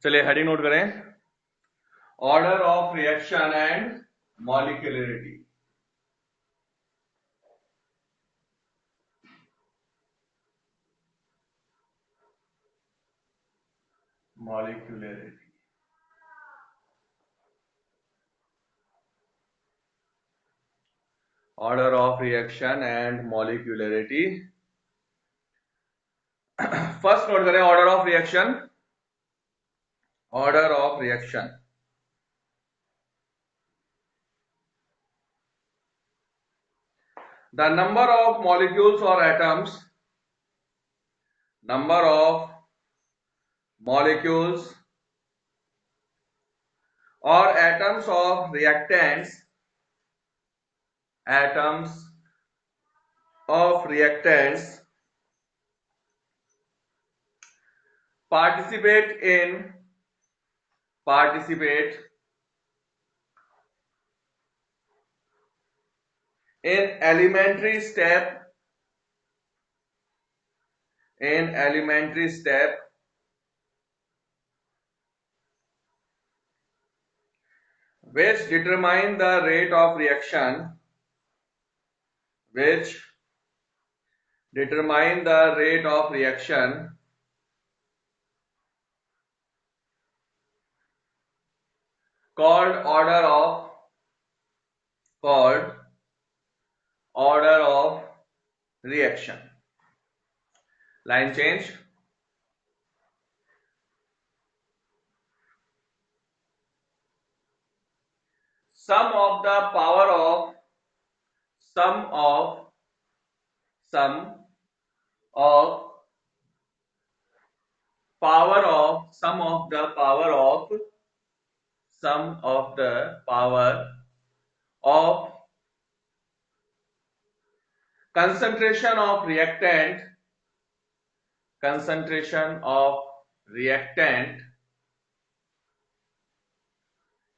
चलिए heading note करें, order of reaction and molecularity. Molecularity, order of reaction and molecularity. First note करें order of reaction. Order of reaction, the number of molecules or atoms, number of molecules or atoms of reactants, atoms of reactants participate in elementary step which determine the rate of reaction, called order of reaction. Line change. Sum of the power of concentration of reactant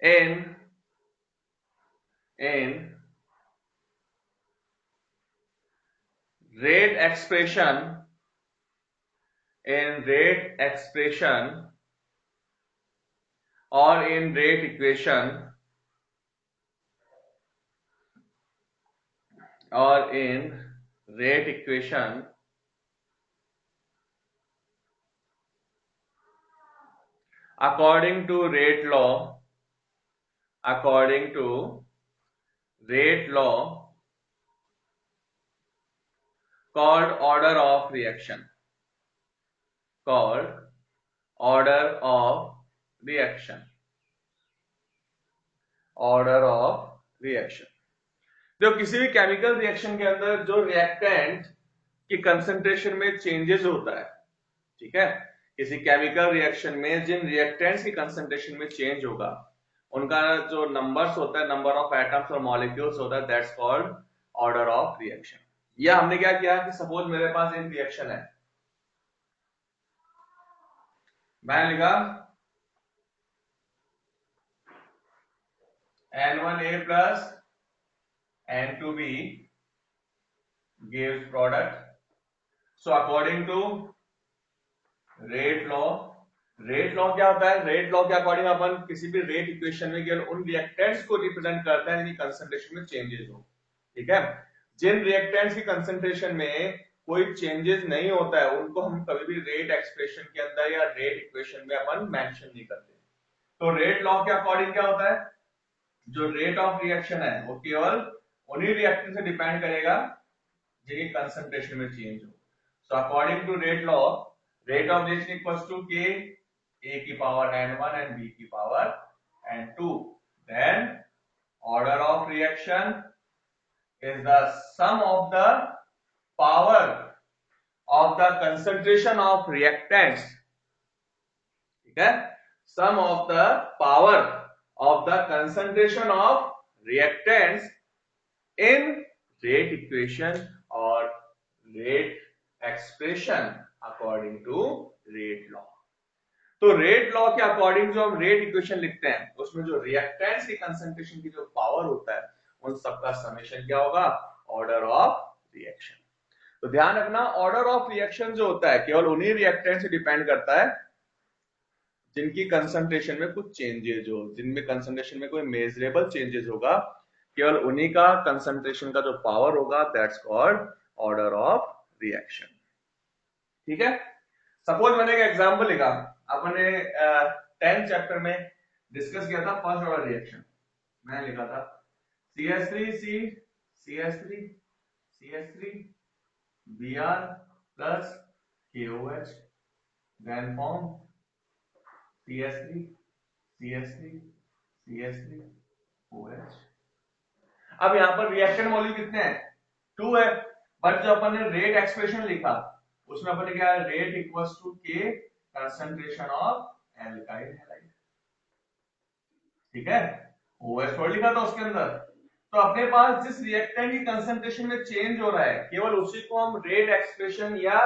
in rate expression or in rate equation according to rate law called order of reaction. जो किसी भी chemical reaction के अंदर जो reactant की concentration में changes होता है, ठीक है, किसी केमिकल रिएक्शन में जिन रिएक्टेंट्स की कंसंट्रेशन में चेंज होगा उनका जो नंबर्स होता है, नंबर ऑफ एटम्स और मॉलिक्यूल्स होता है, that's called order of reaction. या हमने क्या किया कि सपोज मेरे पास एक रिएक्शन है, मैंने लिखा N1A plus N2B gives product. So according to rate law क्या होता है? रेट लॉ के अकॉर्डिंग अपन किसी भी रेट इक्वेशन में केवल उन रिएक्टेंट्स को रिप्रेजेंट करते हैं जिनकी कंसंट्रेशन में चेंजेस हो, ठीक है। जिन रिएक्टेंट्स की कंसंट्रेशन में कोई चेंजेस नहीं होता है उनको हम कभी भी रेट एक्सप्रेशन के अंदर या रेट इक्वेशन में अपन मेंशन नहीं करते। तो रेट लॉ के अकॉर्डिंग क्या होता है, जो रेट ऑफ रिएक्शन है वो केवल उन्हीं रिएक्टेंट से डिपेंड करेगा जिनकी कंसंट्रेशन में चेंज हो। So according to rate law, rate of reaction equals to k a की पावर n1 and b की power n2. Then order of reaction is the sum of the power of the concentration of reactants, ठीक है, sum of the power of the concentration of reactants in rate equation or rate expression according to rate law. तो rate law के according जो हम rate equation लिखते हैं उसमें जो रिएक्टेंट्स की कंसंट्रेशन की जो पावर होता है उन सबका समेशन क्या होगा, ऑर्डर ऑफ रिएक्शन। तो ध्यान रखना, ऑर्डर ऑफ रिएक्शन जो होता है केवल उन्हीं रिएक्टेंट से डिपेंड करता है जिनकी कंसंट्रेशन में कुछ चेंजेज हो, जिनमें कंसंट्रेशन में कोई मेजरेबल चेंजेस होगा, केवल उन्हीं का कंसंट्रेशन का जो पावर होगा, that's called order of reaction. ठीक है। सपोज मैंने एक एग्जांपल लिखा, अपने 10th चैप्टर में डिस्कस किया था फर्स्ट ऑर्डर रिएक्शन। मैंने लिखा था CH3C CH3 CH3 Br plus KOH then form CH3 CH3 CH3 OH। अब यहां पर रिएक्शन मॉलिक्यूल कितने हैं? 2 है। बट जो अपन ने रेट एक्सप्रेशन लिखा उसमें अपन ने क्या है, rate equals to K concentration of alkyl halide. ठीक है, OH थोड़ा लिखा था उसके अंदर। तो अपने पास जिस रिएक्टेंट की कंसंट्रेशन में चेंज हो रहा है, केवल उसी को हम रेट एक्सप्रेशन या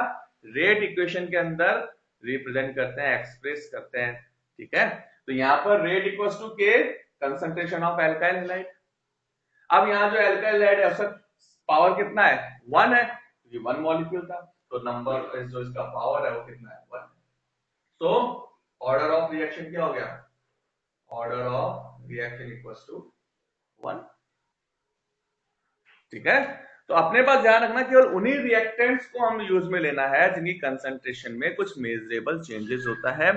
रेट इक्वेशन के अंदर रिप्रेजेंट करते हैं, एक्सप्रेस करते हैं। ठीक है, तो यहां पर rate equals to K concentration of alkyl halide. अब यहां जो एल्काइल हैलाइड है उसका पावर कितना है? 1 है, ये 1 मॉलिक्यूल था, तो नंबर जो इसका पावर है वो कितना है? 1। तो ऑर्डर ऑफ रिएक्शन क्या हो गया? Order of reaction equals to 1। ठीक है, तो अपने पास ध्यान रखना केवल उन्हीं रिएक्टेंट्स को हम यूज में लेना है जिनकी कंसंट्रेशन में कुछ मेजरेबल चेंजेस होता है।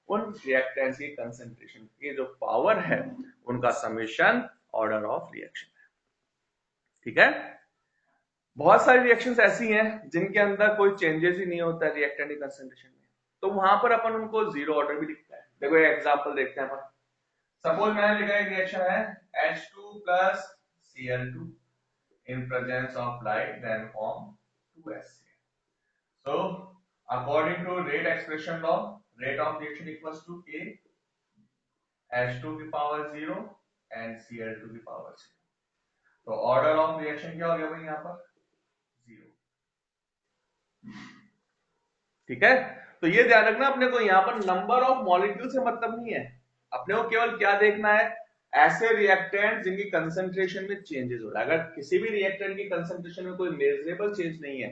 उन रिएक्टेंट्स की कंसंट्रेशन की जो पावर है उनका समेशन ऑर्डर ऑफ रिएक्शन है। ठीक है, बहुत सारी रिएक्शंस ऐसी हैं जिनके अंदर कोई चेंजेस ही नहीं होता है रिएक्टेंट की कंसंट्रेशन में, तो वहां पर अपन उनको जीरो ऑर्डर भी लिखता है। देखो एक एग्जांपल देखते हैं अपन। सपोज मैंने लिखा एक रिएक्शन है H2 plus Cl2 in presence of light then form 2HCl. So according to rate expression law, rate of reaction equals to K H2 की पावर 0 and Cl2 की पावर 0। तो ऑर्डर ऑफ रिएक्शन क्या हो गया भाई यहाँ पर? 0। ठीक है, तो ये ध्यान रखना अपने को यहाँ पर नंबर ऑफ मॉलिक्यूल से मतलब नहीं है, अपने को केवल क्या देखना है, ऐसे रिएक्टेंट जिनकी कंसंट्रेशन में चेंजेस हो रहा है। अगर किसी भी रिएक्टेंट की कंसंट्रेशन में कोई मेजरेबल चेंज नहीं है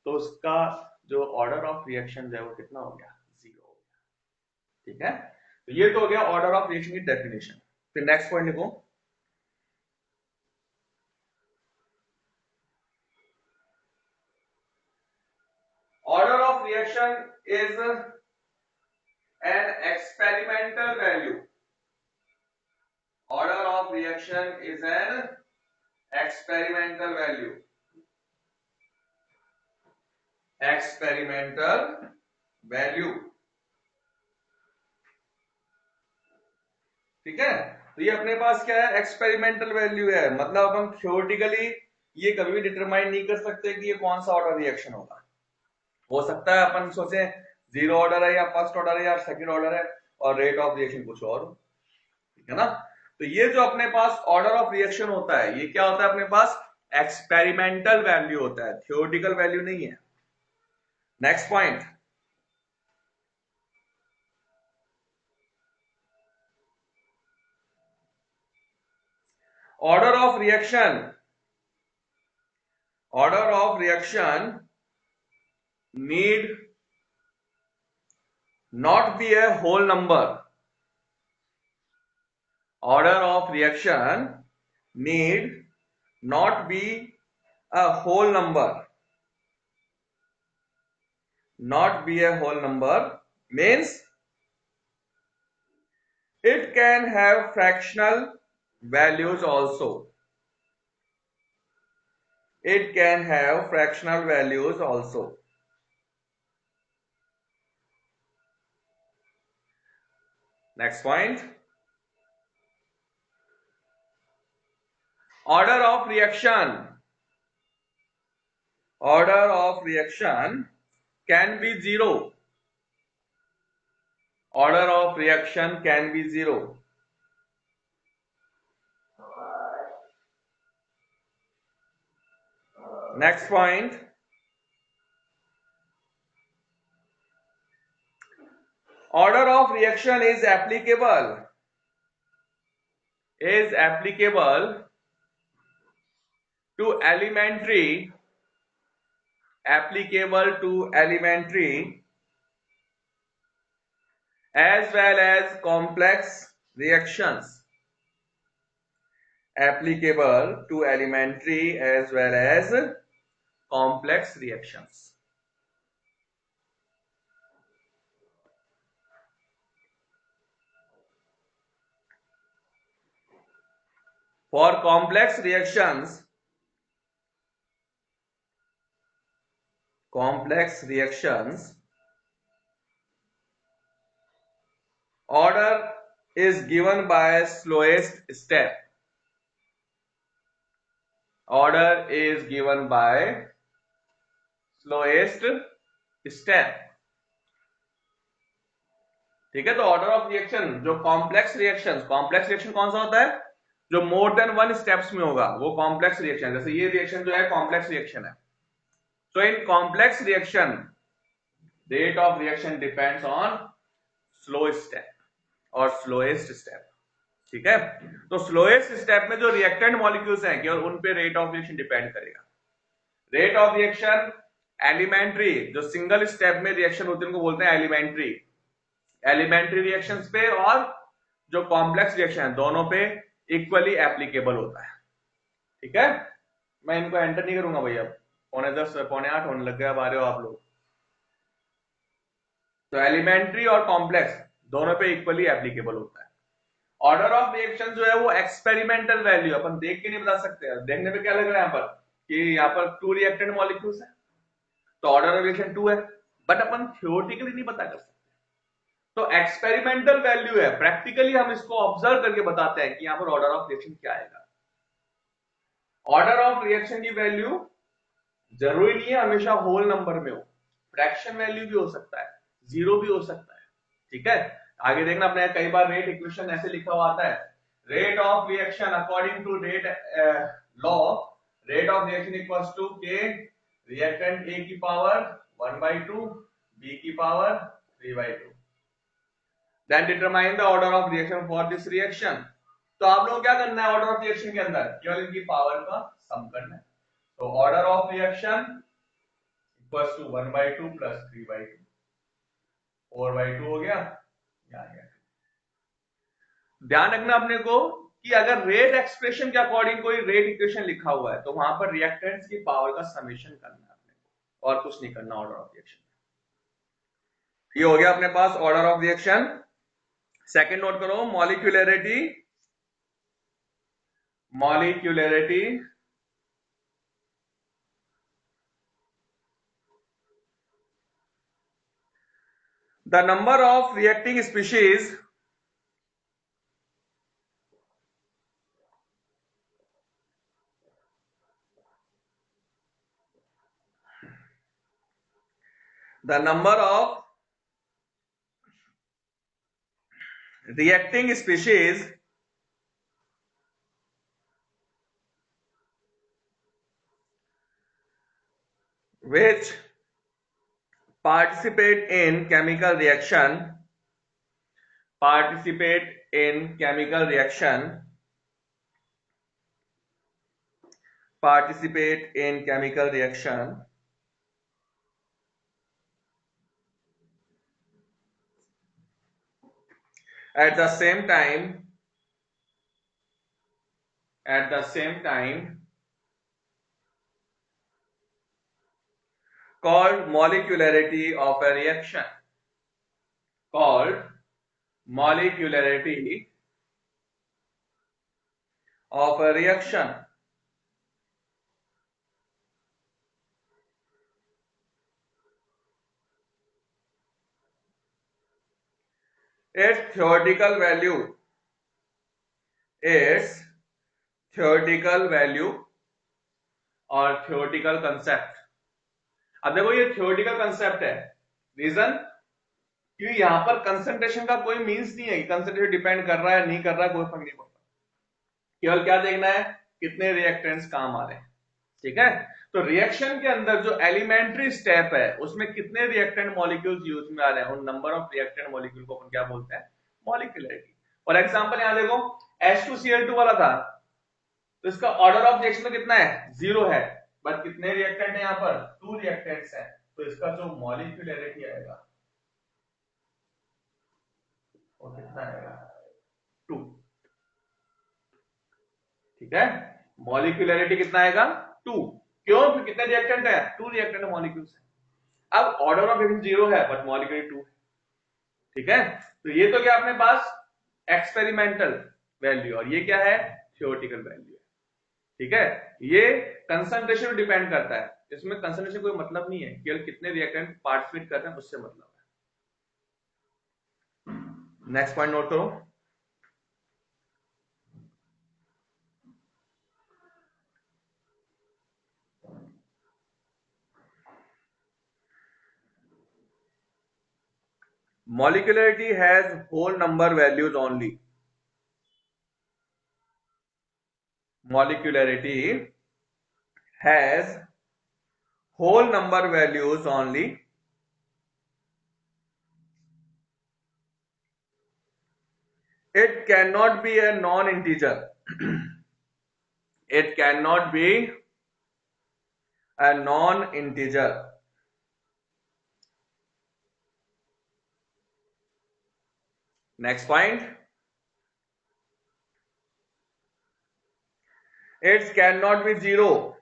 तो उसका जो ऑर्डर ऑफ रिएक्शन है वो कितना हो गया? 0 हो गया। ठीक है, तो ये तो हो गया ऑर्डर ऑफ रिएक्शन की डेफिनेशन। फिर नेक्स्ट पॉइंट लिखो, order of reaction is an experimental value. Order of reaction is an experimental value. Experimental value. ठीक है, तो ये अपने पास क्या है? एक्सपेरिमेंटल वैल्यू है। मतलब हम थ्योरेटिकली ये कभी भी डिटरमाइन नहीं कर सकते कि ये कौन सा ऑर्डर रिएक्शन होगा। हो सकता है अपन सोचे 0 ऑर्डर है या फर्स्ट ऑर्डर है या सेकंड ऑर्डर है और रेट ऑफ रिएक्शन कुछ और हो। ठीक है ना, तो ये जो अपने पास ऑर्डर ऑफ रिएक्शन होता है ये क्या होता है? अपने पास एक्सपेरिमेंटल वैल्यू होता है, थ्योरेटिकल वैल्यू नहीं है। Next point, order of reaction, order of reaction need not be a whole number. Order of reaction need not be a whole number. Not be a whole number means it can have fractional values also. It can have fractional values also. Next point, order of reaction, order of reaction can be 0. Order of reaction can be 0. Next point, order of reaction is applicable to elementary as well as complex reactions applicable to elementary as well as complex reactions. For complex reactions, order is given by slowest step. Order is given by slowest step. ठीक है, तो order of reaction जो complex reaction कौन सा होता है, जो more than one steps में होगा वो कॉम्प्लेक्स रिएक्शन. जैसे ये रिएक्शन जो है कॉम्प्लेक्स रिएक्शन है. So in complex reaction rate of reaction depends on slow step और स्लोएस्ट स्टेप. ठीक है, तो स्लोएस्ट स्टेप में जो रिएक्टेंट मॉलिक्यूल्स हैं केवल उन पे रेट ऑफ रिएक्शन डिपेंड करेगा. रेट ऑफ रिएक्शन एलिमेंट्री जो सिंगल स्टेप में रिएक्शन होती है उनको बोलते हैं एलिमेंट्री रिएक्शंस पे, और जो कॉम्प्लेक्स रिएक्शन है दोनों पे इक्वली एप्लीकेबल होता है. ठीक है, मैं इनको एंटर नहीं करूंगा भैया, 9:45 9:45 होने लग गया, अब आ रहे हो आप लोग. तो एलिमेंट्री और कॉम्प्लेक्स दोनों पे इक्वली एप्लीकेबल होता है. ऑर्डर ऑफ रिएक्शन जो है वो एक्सपेरिमेंटल वैल्यू अपन देख के नहीं बता सकते. देखने में क्या लग रहा है यहाँ पर कि यहाँ पर 2 रिएक्टेंट मॉलिक्यूल्स है तो ऑर्डर ऑफ रिएक्शन 2 है, बट अपन थ्योरेटिकली नहीं पता कर सकते. तो एक्सपेरिमेंटल वैल्यू है, प्रैक्टिकली हम इसको ऑब्जर्व करके बताते हैं कि यहाँ पर ऑर्डर ऑफ रिएक्शन क्या आएगा. ऑर्डर ऑफ रिएक्शन की वैल्यू जरूरी नहीं है हमेशा होल नंबर में हो, फ्रैक्शन वैल्यू भी हो सकता है, जीरो भी हो सकता है. ठीक है, आगे देखना अपने कई बार रेट इक्वेशन ऐसे लिखा हुआ आता है, rate of reaction according to rate law, rate of reaction equals to K reactant A की पावर 1/2 बी की power 3/2. Then determine the order of reaction for this reaction. तो आप लोग क्या करना है ऑर्डर ऑफ रिएक्शन के अंदर, केवल इनकी पावर का सम करना है. तो order of reaction equals to 1/2 plus 3/2, 4/2 हो गया. ध्यान रखना अपने को कि अगर रेट एक्सप्रेशन के अकॉर्डिंग कोई रेट इक्वेशन लिखा हुआ है तो वहां पर रिएक्टेंट्स की पावर का समेशन करना है अपने को, और कुछ नहीं करना ऑर्डर ऑफ रिएक्शन. ये हो गया अपने पास order of reaction. Second note करो, molecularity the number of reacting species which participate in chemical reaction at the same time called molecularity of a reaction. Its theoretical value और theoretical concept. अब देखो ये theoretical concept है, reason कि यहां पर concentration का कोई मींस नहीं है कि कंसंट्रेशन डिपेंड कर रहा है नहीं कर रहा है, कोई फर्क नहीं पड़ता. केवल क्या देखना है, कितने रिएक्टेंट्स काम आ रहे हैं. ठीक है, तो रिएक्शन के अंदर जो एलिमेंट्री स्टेप है उसमें कितने रिएक्टेंट मॉलिक्यूल्स यूज में आ रहे हैं, उन नंबर ऑफ रिएक्टेंट मॉलिक्यूल को अपन क्या बोलते हैं, मॉलिक्यूलरिटी. फॉर एग्जांपल यहां देखो H2Cl2 वाला था तो इसका ऑर्डर ऑफ रिएक्शन कितना है, 0 है, बट कितने रिएक्टेंट है यहाँ पर, 2 रिएक्टेंट्स हैं, तो इसका जो मॉलिक्यूलरिटी आएगा वो कितना आएगा 2। ठीक है, मॉलिक्यूलरिटी कितना आएगा 2। क्यों? क्योंकि कितने रिएक्टेंट है 2 रिएक्टेंट मॉलिक्यूल्स है। अब ऑर्डर ऑफ रिएक्शन 0 है बट मॉलिक्यूलरिटी 2 है। ठीक है, तो ये तो क्या अपने पास एक्सपेरिमेंटल वैल्यू और ये क्या है थ्योरेटिकल वैल्यू है। ठीक है, ये कंसंट्रेशन पर डिपेंड करता है, इसमें कंसंट्रेशन कोई मतलब नहीं है, केवल कितने रिएक्टेंट पार्टिसिपेट कर रहे हैं उससे मतलब है। नेक्स्ट पॉइंट नोट करो। Molecularity has whole number values only. Molecularity has whole number values only. It cannot be a non-integer. It cannot be a non-integer. Next point. It cannot be zero.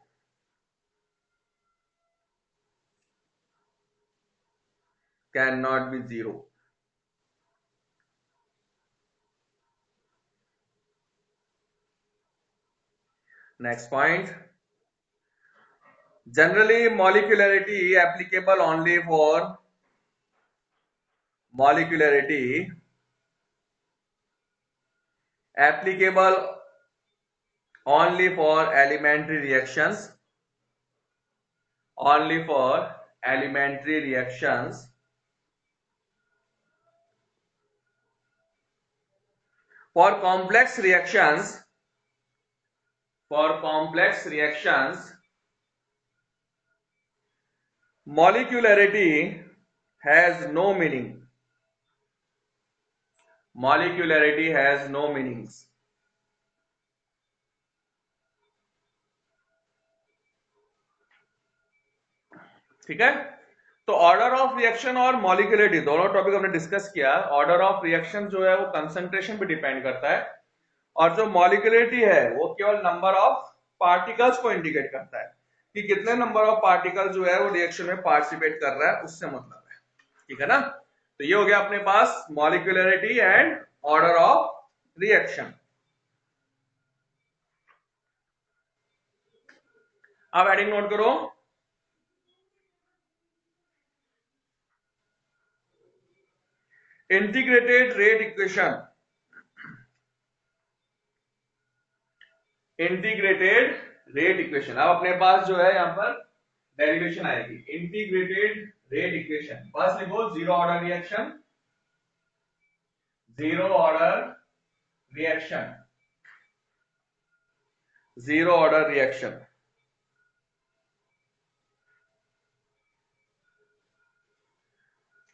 Cannot be zero. Next point. Generally, molecularity applicable only for molecularity applicable only for elementary reactions. Only for elementary reactions. For complex reactions, molecularity has no meaning. Molecularity has no meanings. ठीक है, तो order of reaction और molecularity दोनों topic हमने discuss किया। Order of reaction जो है वो कंसंट्रेशन पे डिपेंड करता है और जो मॉलिक्यूलरिटी है वो केवल नंबर ऑफ पार्टिकल्स को इंडिकेट करता है कि कितने नंबर ऑफ पार्टिकल जो है वो रिएक्शन में पार्टिसिपेट कर रहा है, उससे मतलब है। ठीक है ना, तो ये हो गया अपने पास molecularity and order of reaction. अब हेडिंग नोट करो, integrated rate equation. Integrated rate equation, अब अपने पास जो है यहां पर डेरिवेशन आएगी इंटीग्रेटेड रेट इक्वेशन। फर्स्ट लिखो zero order reaction, zero order reaction, zero order reaction.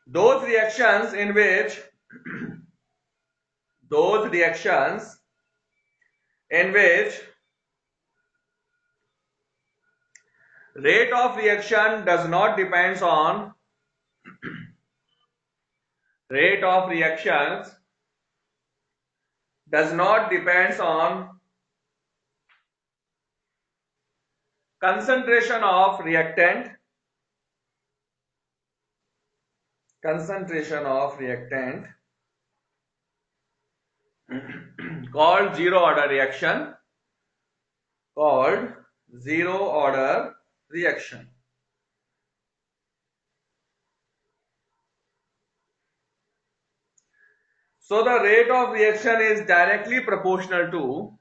Those reactions in which rate of reaction does not depends on rate of reactions does not depends on concentration of reactant called zero order reaction, So the rate of reaction is directly proportional to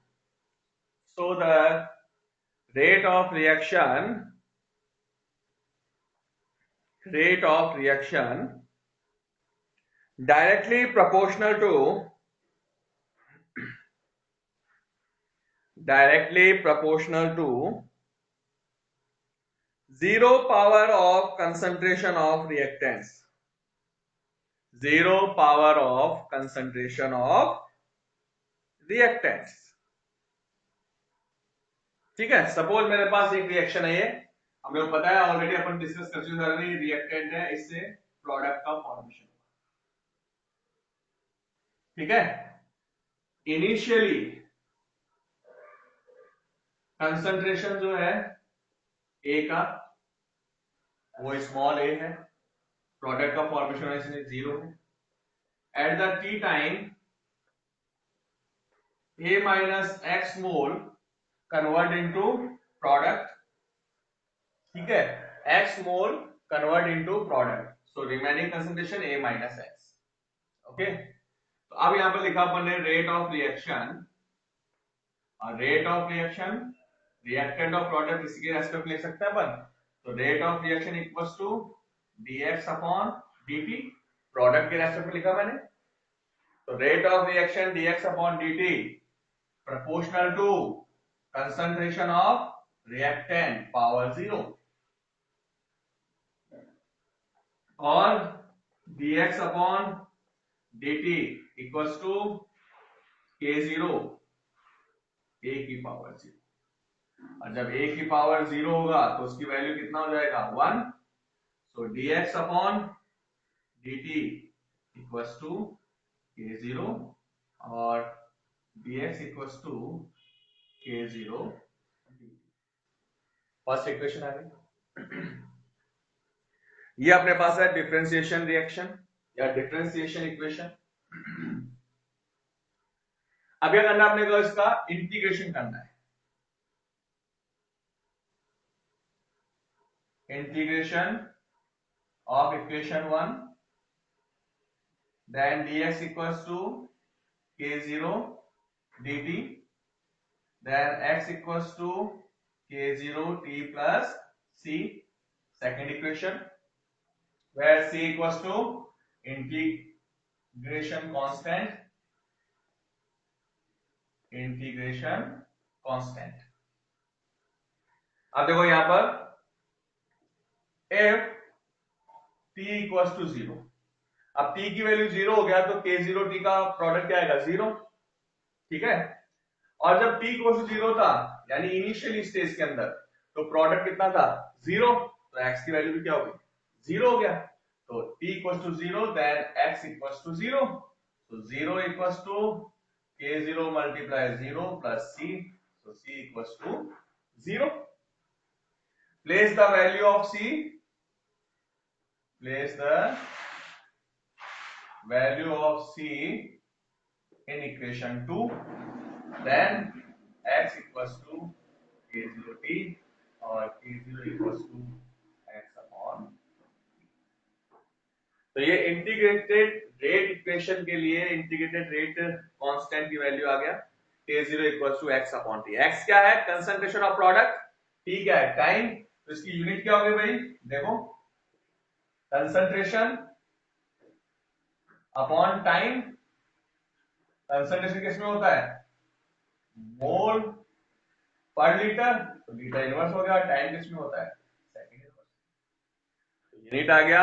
directly proportional to zero power of concentration of reactants. Zero power of concentration of reactants. ठीक है, suppose मेरे पास एक reaction है, ये हमें पता है already अपन discuss कर चुके हैं, रिएक्टेंट है, इससे प्रोडक्ट का फॉर्मेशन। ठीक है। इनिशियली कंसंट्रेशन जो है ए का वो स्मॉल ए है, प्रोडक्ट का फॉर्मेशन इसमें 0 है। At the T time A minus X mole convert into product, ठीक है, X mole convert into product, so remaining concentration A minus X. Okay, तो अब यहां पर लिखा अपन ने रेट ऑफ रिएक्शन, और rate of reaction reactant of product इसी के रेस्पेक्ट में लिख सकते हैं अपन। तो rate of reaction equals to dx upon dt, product के रेस्पेक्ट में लिखा मैंने। तो rate of reaction dx upon dt proportional to concentration of reactant power 0, और dx upon dt equals to k0 a की पावर 0, और जब a की पावर 0 होगा तो उसकी वैल्यू कितना हो जाएगा 1, so dx upon dt equals to k0 और dx equals to k0। First equation आ गई। ये अपने पास है डिफरेंशिएशन रिएक्शन या डिफरेंशिएशन इक्वेशन। अब क्या करना है अपने को, इसका इंटीग्रेशन करना है। Integration of equation 1, then dx equals to k0 dt, then x equals to k0 t plus c, second equation, where c equals to integration constant, integration constant। अब देखो यहां पर f t equals to 0, अब t की value 0 हो गया तो k0 t का प्रोडक्ट क्या आएगा 0, ठीक है। और जब t इक्वल टू 0 था यानी इनिशियल स्टेज के अंदर, तो प्रोडक्ट कितना था 0, तो x की वैल्यू भी क्या होगी 0 हो गया। तो t equal to 0 then x equal to 0, तो 0 equal to k0 multiply 0 plus c, तो c equal to 0। Place the value of c, place the value of c in equation 2, then x equals to k0t और k0 equals to x upon. तो ये integrated rate equation के लिए integrated rate constant की value आ गया k0 equals to x upon t। x क्या है कंसंट्रेशन ऑफ प्रोडक्ट, t क्या है टाइम, तो इसकी यूनिट क्या होगी भाई, देखो कंसंट्रेशन अपॉन टाइम। कंसंट्रेशन किसमें होता है मोल पर लीटर, तो लीटर इनवर्स हो गया। टाइम किसमें होता है सेकंड इनवर्स, यूनिट आ गया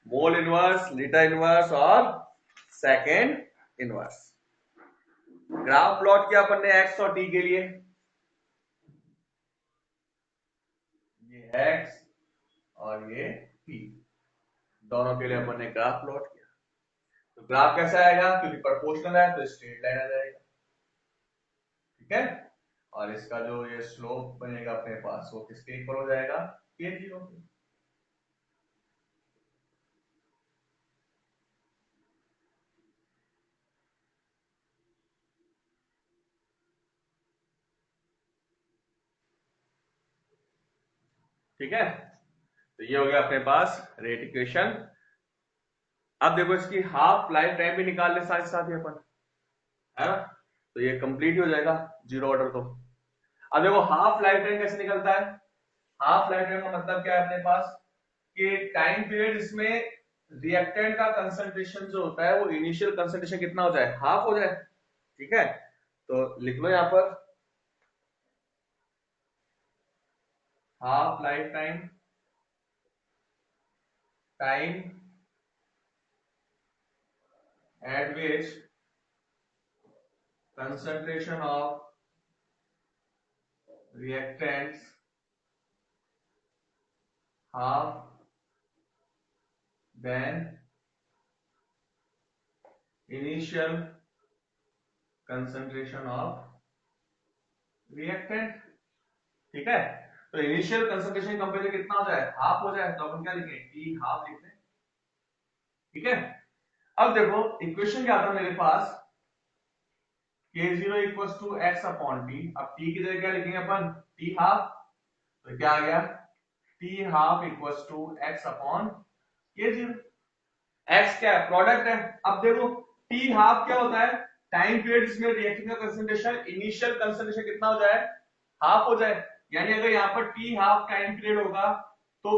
मोल इनवर्स, लीटर इनवर्स और सेकंड इनवर्स। ग्राफ प्लॉट किया अपन ने x और t के लिए, ये x और ये t, दोनों के लिए अपन ने ग्राफ प्लॉट किया। तो ग्राफ कैसा आएगा, क्योंकि प्रोपोर्शनल है तो स्ट्रेट लाइन आ जाएगा, ठीक है। और इसका जो ये स्लोप बनेगा अपने पास वो किसके इक्वल हो जाएगा k0 के। ठीक है, तो ये हो गया अपने पास रेट इक्वेशन। अब देखो इसकी हाफ लाइफ टाइम भी निकाल ले साथ साथ ही अपन, है ना, तो ये कंप्लीट हो जाएगा जीरो ऑर्डर तो। अब देखो हाफ लाइफ टाइम कैसे निकलता है, हाफ लाइफ टाइम का मतलब क्या है अपने पास कि टाइम पीरियड इसमें रिएक्टेंट का कंसंट्रेशन जो होता है वो इनिशियल कंसंट्रेशन कितना हो जाए हाफ हो जाए, ठीक है। तो लिख लो यहां पर half life time, time at which concentration of reactants half than initial concentration of reactant. ठीक है, तो इनिशियल कंसंट्रेशन कंपेयर कितना हो जाए, हाफ हो जाए, तो अपन क्या लिखें, टी हाफ लिख लें। ठीक है, अब देखो इक्वेशन क्या था मेरे पास, k0 equals to x upon T. अब t की जगह क्या लिखेंगे अपन, t हाफ, तो क्या आ गया, t half equals to x upon k0। x क्या है, प्रोडक्ट है। अब देखो t हाफ क्या होता है, टाइम पीरियड जिसमें रिएक्शन का कंसंट्रेशन इनिशियल कंसंट्रेशन कितना हो जाए, हाफ हो जाए। यानी अगर यहाँ पर t हाफ टाइम पीरियड होगा तो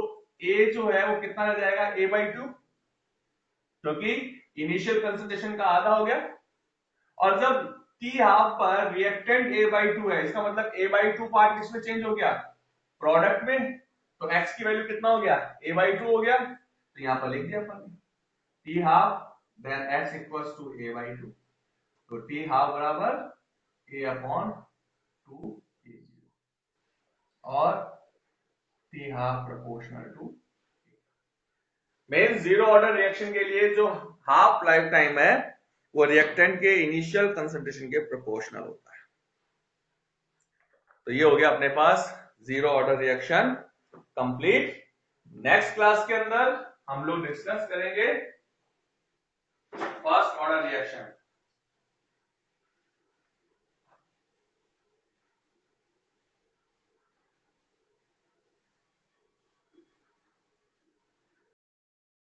a जो है वो कितना रह जाएगा, a/2, क्योंकि इनिशियल कंसंट्रेशन का आधा हो गया। और जब टी हाफ पर रिएक्टेंट a/2 है, इसका मतलब a/2 पार्ट किसमें चेंज हो गया, प्रोडक्ट में। तो x की वैल्यू कितना हो गया, a/2 हो गया। तो यहां पर लिख दिया अपन T half then x equals to a/2। तो टी हाफ बराबर a अपॉन 2 और T half proportional to. Main zero order reaction के लिए जो हाफ लाइफ टाइम है वो रिएक्टेंट के इनिशियल कंसंट्रेशन के प्रोपोर्शनल होता है। तो ये हो गया अपने पास zero order reaction complete. Next class के अंदर हम लोग डिस्कस करेंगे फर्स्ट ऑर्डर रिएक्शन।